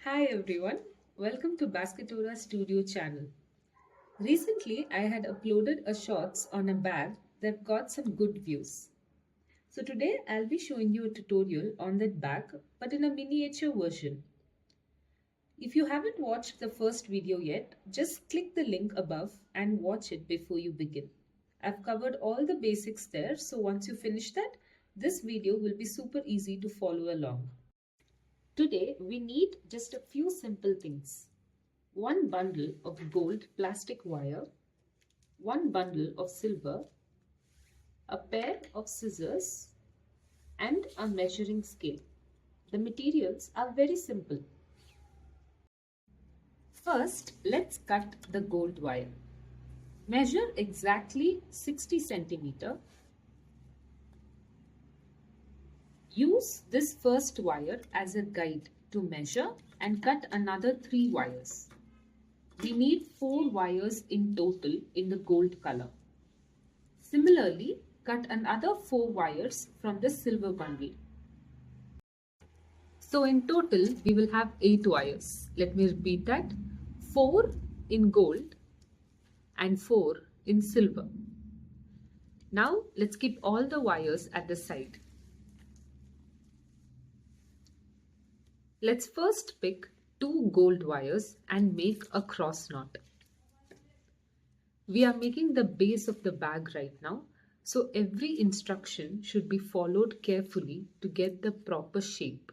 Hi everyone, welcome to Basketora Studio channel. Recently, I had uploaded a shots on a bag that got some good views. So today I'll be showing you a tutorial on that bag but in a miniature version. If you haven't watched the first video yet, just click the link above and watch it before you begin. I've covered all the basics there, so once you finish that, this video will be super easy to follow along. Today we need just a few simple things. One bundle of gold plastic wire, one bundle of silver, a pair of scissors, and a measuring scale. The materials are very simple. First, let's cut the gold wire. Measure exactly 60 centimeter. Use this first wire as a guide to measure and cut another 3 wires. We need 4 wires in total in the gold color. Similarly, cut another 4 wires from the silver bundle. So in total, we will have 8 wires. Let me repeat that. 4 in gold and 4 in silver. Now let's keep all the wires at the side. Let's first pick 2 gold wires and make a cross knot. We are making the base of the bag right now, so every instruction should be followed carefully to get the proper shape.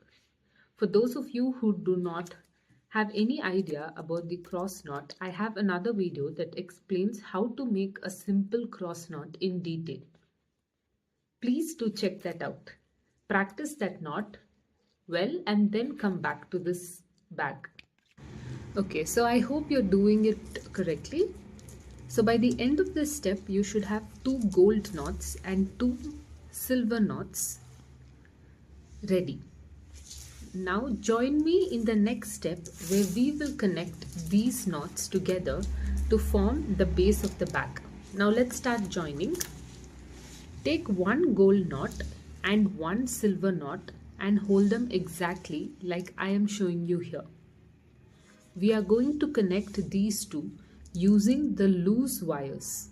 For those of you who do not have any idea about the cross knot, I have another video that explains how to make a simple cross knot in detail. Please do check that out. Practice that knot well and then come back to this bag. Okay, so I hope you're doing it correctly. So by the end of this step, you should have 2 gold knots and 2 silver knots ready. Now join me in the next step where we will connect these knots together to form the base of the bag. Now let's start joining. Take 1 gold knot and 1 silver knot and hold them exactly like I am showing you here. We are going to connect these two using the loose wires.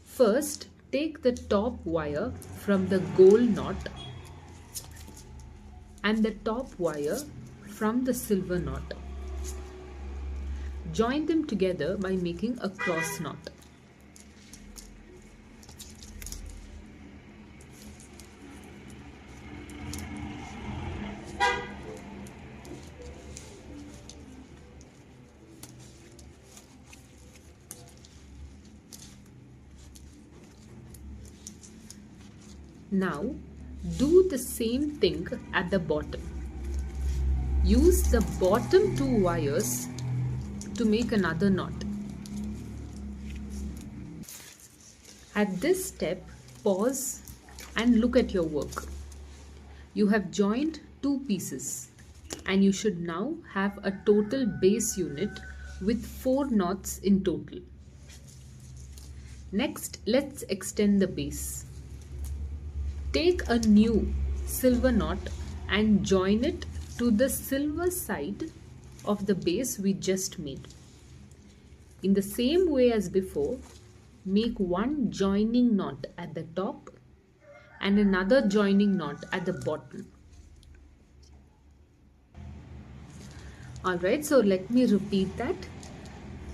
First, take the top wire from the gold knot and the top wire from the silver knot. Join them together by making a cross knot. Now, do the same thing at the bottom. Use the bottom 2 wires to make another knot. At this step, pause and look at your work. You have joined 2 pieces and you should now have a total base unit with 4 knots in total. Next, let's extend the base. Take a new silver knot and join it to the silver side of the base we just made. In the same way as before, make one joining knot at the top and another joining knot at the bottom. Alright, so let me repeat that.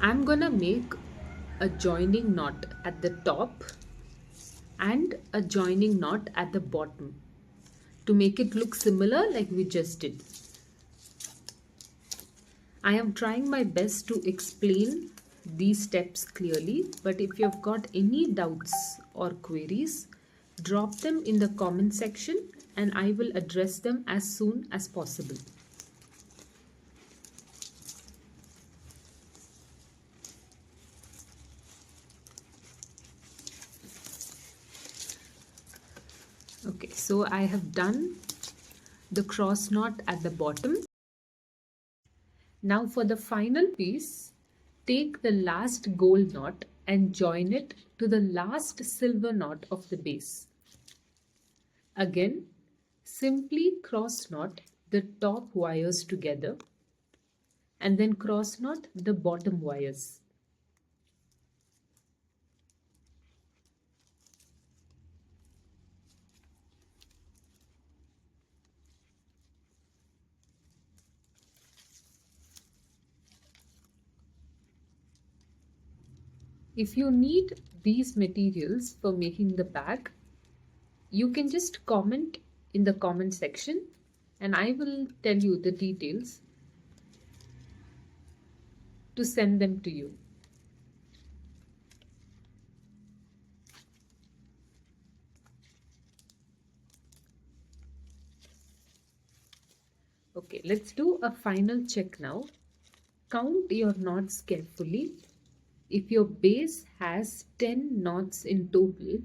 I'm gonna make a joining knot at the top and a joining knot at the bottom to make it look similar like we just did. I am trying my best to explain these steps clearly, but if you've got any doubts or queries, drop them in the comment section and I will address them as soon as possible. Okay, so I have done the cross knot at the bottom. Now for the final piece, take the last gold knot and join it to the last silver knot of the base. Again, simply cross knot the top wires together and then cross knot the bottom wires. If you need these materials for making the bag, you can just comment in the comment section and I will tell you the details to send them to you. Okay, let's do a final check now. Count your knots carefully. If your base has 10 knots in total,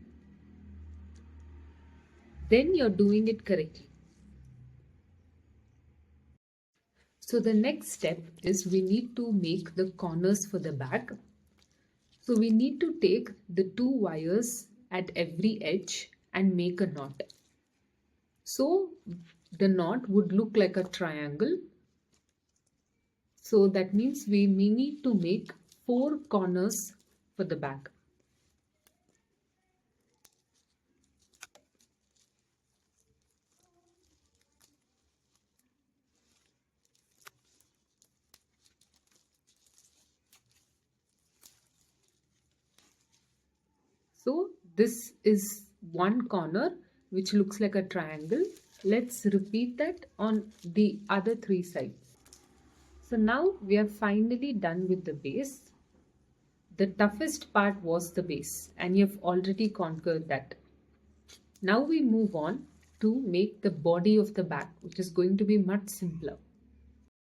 then you're doing it correctly. So the next step is we need to make the corners for the bag. So we need to take the 2 wires at every edge and make a knot. So the knot would look like a triangle. So that means we may need to make 4 corners for the bag. So this is one corner which looks like a triangle. Let's repeat that on the other 3 sides. So now we are finally done with the base. The toughest part was the base and you've already conquered that. Now we move on to make the body of the bag, which is going to be much simpler.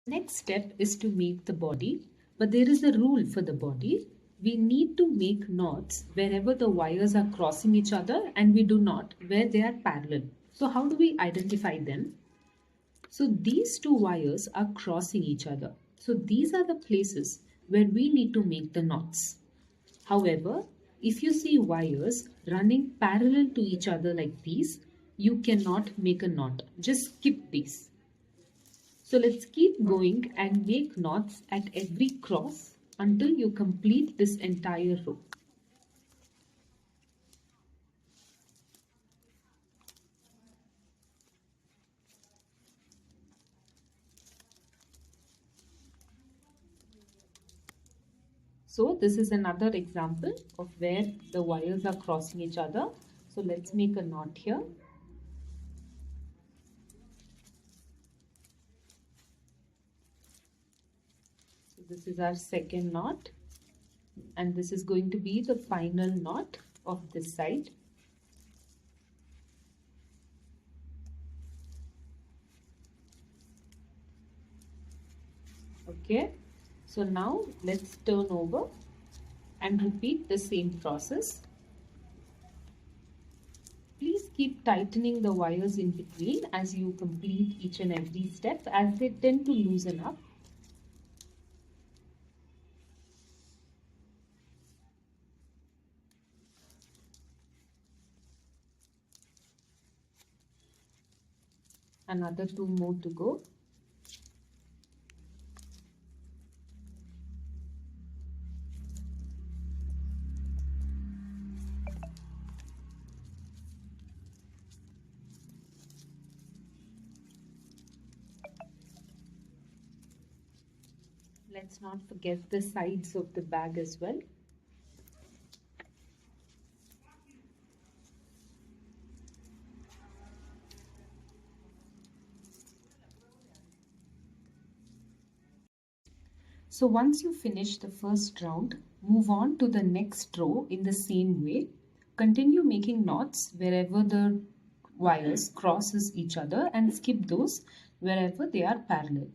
Next step is to make the body, but there is a rule for the body. We need to make knots wherever the wires are crossing each other and we do not where they are parallel. So how do we identify them? So these 2 wires are crossing each other. So these are the places where we need to make the knots. However, if you see wires running parallel to each other like these, you cannot make a knot. Just skip these. So let's keep going and make knots at every cross until you complete this entire row. So this is another example of where the wires are crossing each other. So let's make a knot here. So this is our second knot and this is going to be the final knot of this side. Okay. So now let's turn over and repeat the same process. Please keep tightening the wires in between as you complete each and every step as they tend to loosen up. Another 2 more to go. Let's not forget the sides of the bag as well. So once you finish the first round, move on to the next row in the same way. Continue making knots wherever the wires crosses each other and skip those wherever they are parallel.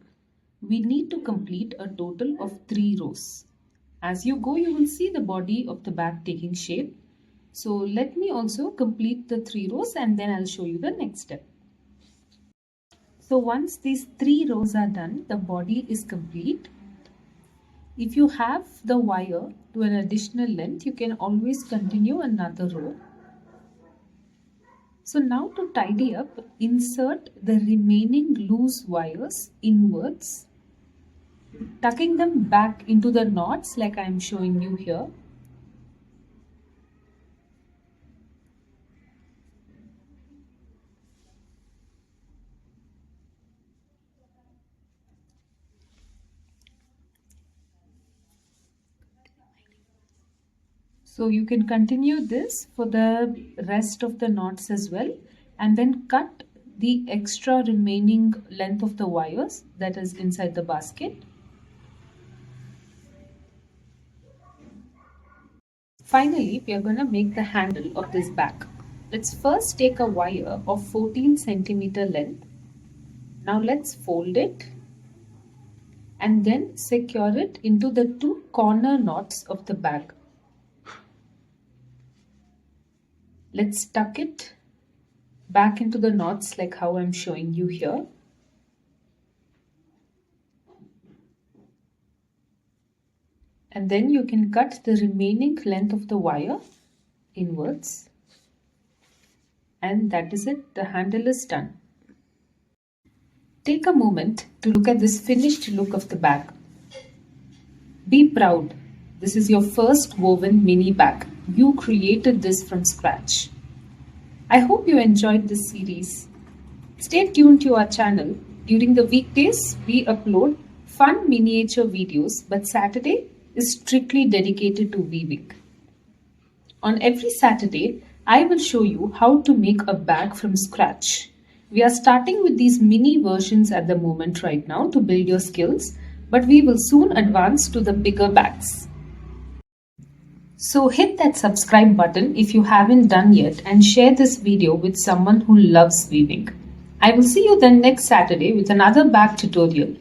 We need to complete a total of 3 rows. As you go, you will see the body of the bag taking shape. So let me also complete the 3 rows and then I'll show you the next step. So once these 3 rows are done, the body is complete. If you have the wire to an additional length, you can always continue another row. So now to tidy up, insert the remaining loose wires inwards, tucking them back into the knots like I am showing you here. So you can continue this for the rest of the knots as well, and then cut the extra remaining length of the wires that is inside the basket. Finally, we are going to make the handle of this bag. Let's first take a wire of 14 centimeter length. Now let's fold it and then secure it into the two corner knots of the bag. Let's tuck it back into the knots like how I'm showing you here. And then you can cut the remaining length of the wire inwards. And that is it, the handle is done. Take a moment to look at this finished look of the bag. Be proud. This is your first woven mini bag. You created this from scratch. I hope you enjoyed this series. Stay tuned to our channel. During the weekdays, we upload fun miniature videos, but Saturday is strictly dedicated to weaving. On every Saturday, I will show you how to make a bag from scratch. We are starting with these mini versions at the moment right now to build your skills, but we will soon advance to the bigger bags. So hit that subscribe button if you haven't done yet and share this video with someone who loves weaving. I will see you then next Saturday with another bag tutorial.